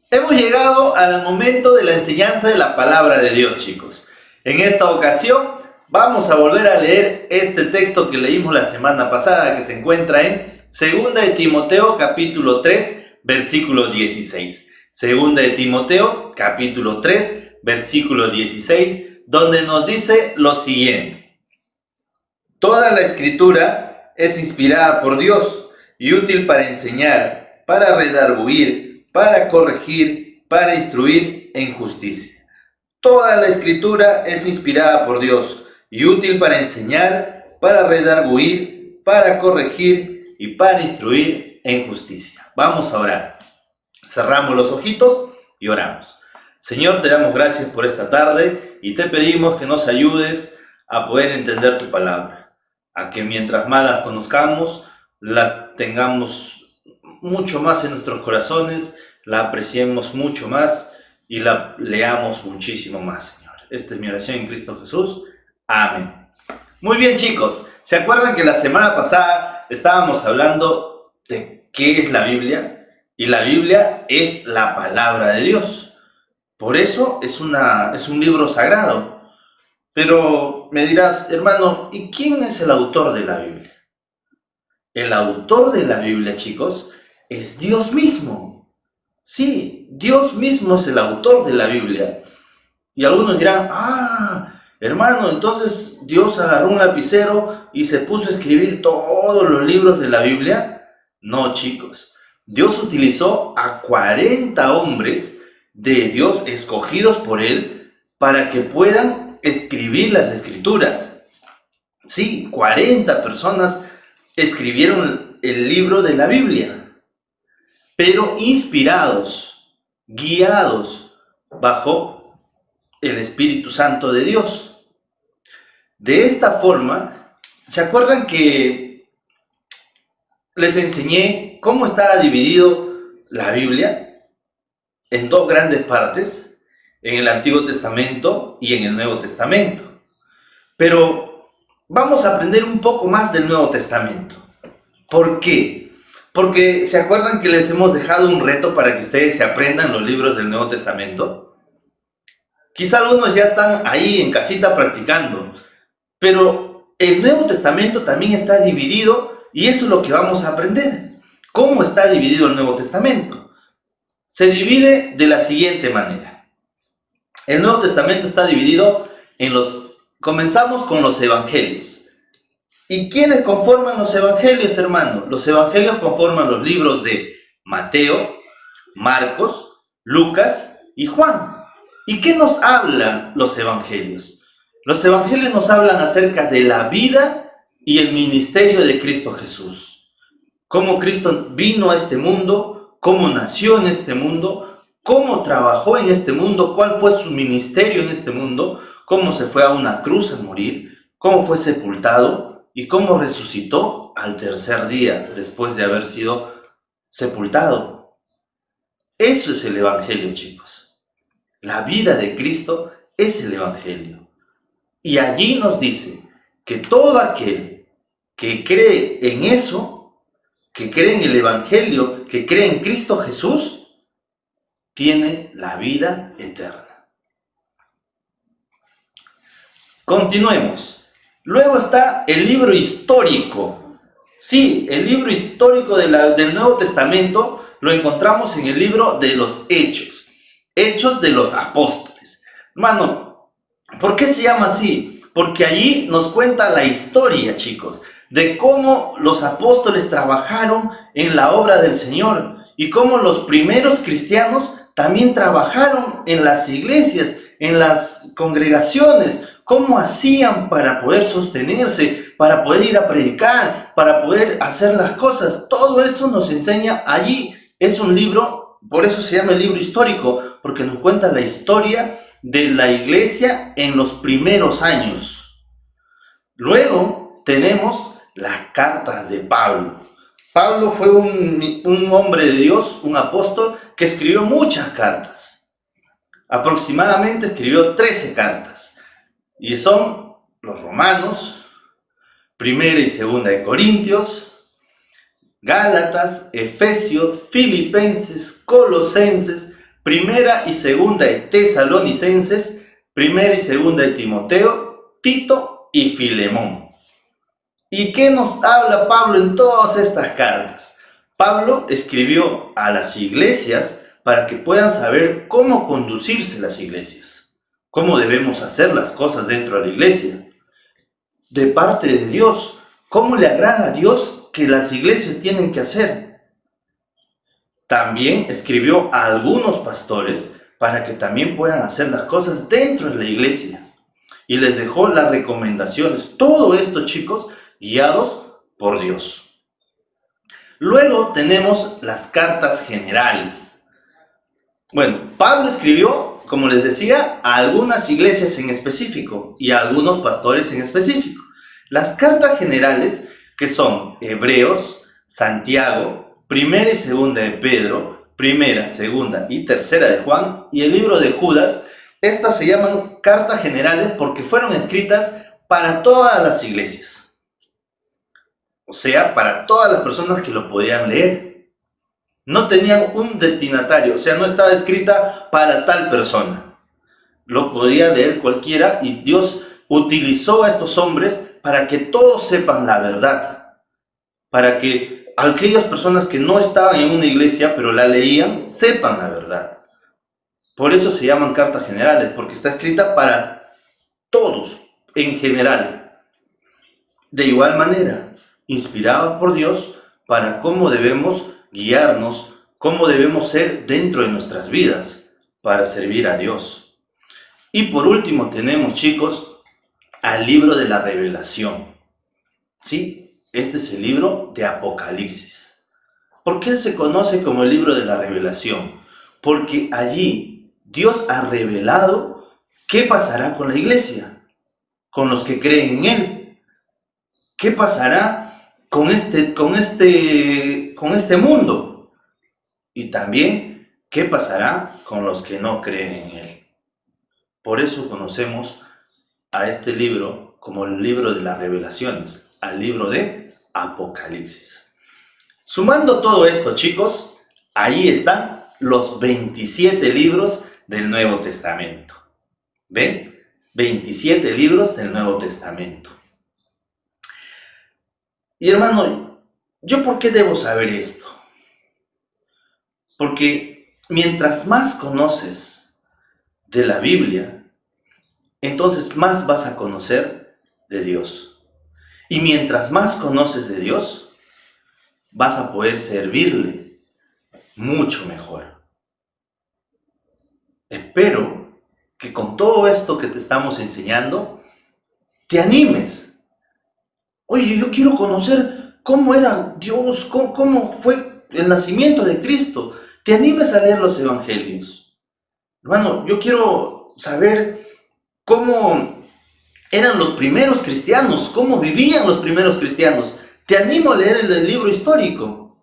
Hemos llegado al momento de la enseñanza de la palabra de Dios, chicos. En esta ocasión vamos a volver a leer este texto que leímos la semana pasada, que se encuentra en 2 Timoteo capítulo 3, versículo 16. 2 Timoteo capítulo 3, versículo 16, donde nos dice lo siguiente: Toda la escritura es inspirada por Dios y útil para enseñar, para redarguir, para corregir, para instruir en justicia. Toda la escritura es inspirada por Dios y útil para enseñar, para redarguir, para corregir y para instruir en justicia. Vamos a orar. Cerramos los ojitos y oramos. Señor, te damos gracias por esta tarde y te pedimos que nos ayudes a poder entender tu palabra, a que mientras más la conozcamos, la tengamos mucho más en nuestros corazones, la apreciemos mucho más y la leamos muchísimo más, Señor. Esta es mi oración en Cristo Jesús. Amén. Muy bien, chicos. ¿Se acuerdan que la semana pasada estábamos hablando de qué es la Biblia? Y la Biblia es la palabra de Dios. Por eso es un libro sagrado. Pero me dirás, hermano, ¿y quién es el autor de la Biblia? El autor de la Biblia, chicos, es Dios mismo. Sí, Dios mismo es el autor de la Biblia. Y algunos dirán, hermano, entonces Dios agarró un lapicero y se puso a escribir todos los libros de la Biblia. No, chicos. Dios utilizó a 40 hombres de Dios escogidos por Él para que puedan escribir las escrituras. Sí, 40 personas escribieron el libro de la Biblia, pero inspirados, guiados bajo el Espíritu Santo de Dios. De esta forma, ¿se acuerdan que les enseñé cómo estaba dividido la Biblia? En dos grandes partes, en el Antiguo Testamento y en el Nuevo Testamento. Pero vamos a aprender un poco más del Nuevo Testamento. ¿Por qué? Porque ¿se acuerdan que les hemos dejado un reto para que ustedes se aprendan los libros del Nuevo Testamento? Quizá algunos ya están ahí en casita practicando, pero el Nuevo Testamento también está dividido y eso es lo que vamos a aprender. ¿Cómo está dividido el Nuevo Testamento? Se divide de la siguiente manera. El Nuevo Testamento está dividido en comenzamos con los evangelios. ¿Y quiénes conforman los evangelios, hermano? Los evangelios conforman los libros de Mateo, Marcos, Lucas y Juan. ¿Y qué nos hablan los evangelios? Los evangelios nos hablan acerca de la vida y el ministerio de Cristo Jesús. Cómo Cristo vino a este mundo, cómo nació en este mundo, cómo trabajó en este mundo, cuál fue su ministerio en este mundo, cómo se fue a una cruz a morir, cómo fue sepultado y cómo resucitó al tercer día después de haber sido sepultado. Eso es el evangelio, chicos. La vida de Cristo es el evangelio. Y allí nos dice que todo aquel que cree en eso, que cree en el evangelio, que cree en Cristo Jesús, tiene la vida eterna. Continuemos. Luego está el libro histórico. Sí, el libro histórico del Nuevo Testamento lo encontramos en el libro de los Hechos. Hechos de los Apóstoles. Hermano, ¿por qué se llama así? Porque allí nos cuenta la historia, chicos, de cómo los apóstoles trabajaron en la obra del Señor y cómo los primeros cristianos también trabajaron en las iglesias, en las congregaciones, cómo hacían para poder sostenerse, para poder ir a predicar, para poder hacer las cosas. Todo eso nos enseña allí. Es un libro, por eso se llama el libro histórico, porque nos cuenta la historia de la iglesia en los primeros años. Luego tenemos las cartas de Pablo. Pablo fue un hombre de Dios, un apóstol, que escribió muchas cartas. Aproximadamente escribió 13 cartas. Y son los Romanos, Primera y Segunda de Corintios, Gálatas, Efesios, Filipenses, Colosenses, Primera y segunda de Tesalonicenses, primera y segunda de Timoteo, Tito y Filemón. ¿Y qué nos habla Pablo en todas estas cartas? Pablo escribió a las iglesias para que puedan saber cómo conducirse las iglesias, cómo debemos hacer las cosas dentro de la iglesia, de parte de Dios, cómo le agrada a Dios que las iglesias tienen que hacer. También escribió a algunos pastores para que también puedan hacer las cosas dentro de la iglesia. Y les dejó las recomendaciones. Todo esto, chicos, guiados por Dios. Luego tenemos las cartas generales. Bueno, Pablo escribió, como les decía, a algunas iglesias en específico y a algunos pastores en específico. Las cartas generales, que son Hebreos, Santiago, primera y segunda de Pedro, primera, segunda y tercera de Juan, y el libro de Judas, estas se llaman cartas generales porque fueron escritas para todas las iglesias. O sea, para todas las personas que lo podían leer. No tenían un destinatario, o sea, no estaba escrita para tal persona. Lo podía leer cualquiera y Dios utilizó a estos hombres para que todos sepan la verdad. Para que aquellas personas que no estaban en una iglesia, pero la leían, sepan la verdad. Por eso se llaman cartas generales, porque está escrita para todos, en general. De igual manera, inspirada por Dios para cómo debemos guiarnos, cómo debemos ser dentro de nuestras vidas para servir a Dios. Y por último tenemos, chicos, al libro de la revelación. ¿Sí? Este es el libro de Apocalipsis. ¿Por qué se conoce como el libro de la revelación? Porque allí Dios ha revelado qué pasará con la iglesia, con los que creen en Él. ¿Qué pasará con este mundo? Y también, ¿qué pasará con los que no creen en Él? Por eso conocemos a este libro como el libro de las revelaciones, al libro de Apocalipsis. Sumando todo esto, chicos, ahí están los 27 libros del Nuevo Testamento. ¿Ven? 27 libros del Nuevo Testamento. Y hermano, ¿yo por qué debo saber esto? Porque mientras más conoces de la Biblia, entonces más vas a conocer de Dios. Y mientras más conoces de Dios, vas a poder servirle mucho mejor. Espero que con todo esto que te estamos enseñando, te animes. Oye, yo quiero conocer cómo era Dios, cómo fue el nacimiento de Cristo. Te animes a leer los evangelios. Hermano, yo quiero saber cómo eran los primeros cristianos, cómo vivían los primeros cristianos. Te animo a leer el libro histórico.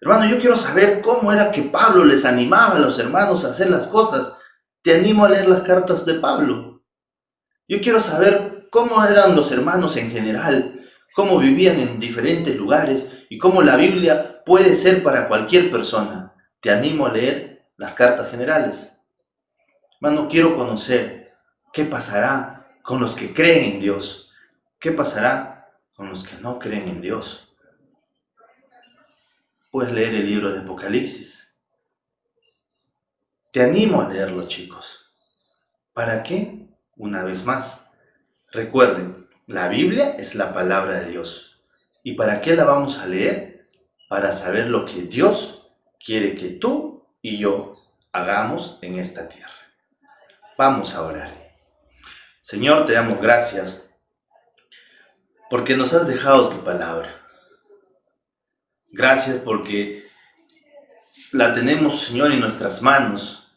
Hermano, yo quiero saber cómo era que Pablo les animaba a los hermanos a hacer las cosas. Te animo a leer las cartas de Pablo. Yo quiero saber cómo eran los hermanos en general, cómo vivían en diferentes lugares y cómo la Biblia puede ser para cualquier persona. Te animo a leer las cartas generales. Hermano, quiero conocer qué pasará con los que creen en Dios. ¿Qué pasará con los que no creen en Dios? Puedes leer el libro de Apocalipsis. Te animo a leerlo, chicos. ¿Para qué? Una vez más, recuerden, la Biblia es la palabra de Dios. ¿Y para qué la vamos a leer? Para saber lo que Dios quiere que tú y yo hagamos en esta tierra. Vamos a orar. Señor, te damos gracias porque nos has dejado tu palabra. Gracias porque la tenemos, Señor, en nuestras manos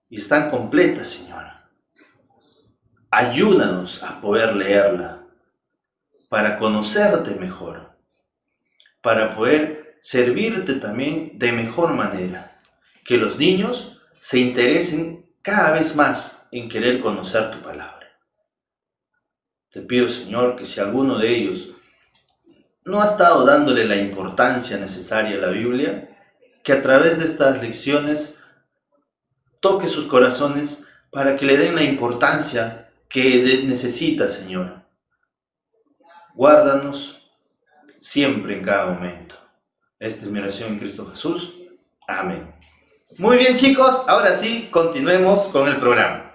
y están completas, Señor. Ayúdanos a poder leerla para conocerte mejor, para poder servirte también de mejor manera. Que los niños se interesen cada vez más en querer conocer tu palabra. Te pido, Señor, que si alguno de ellos no ha estado dándole la importancia necesaria a la Biblia, que a través de estas lecciones toque sus corazones para que le den la importancia que necesita, Señor. Guárdanos siempre en cada momento. Esta es mi oración en Cristo Jesús. Amén. Muy bien, chicos, ahora sí, continuemos con el programa.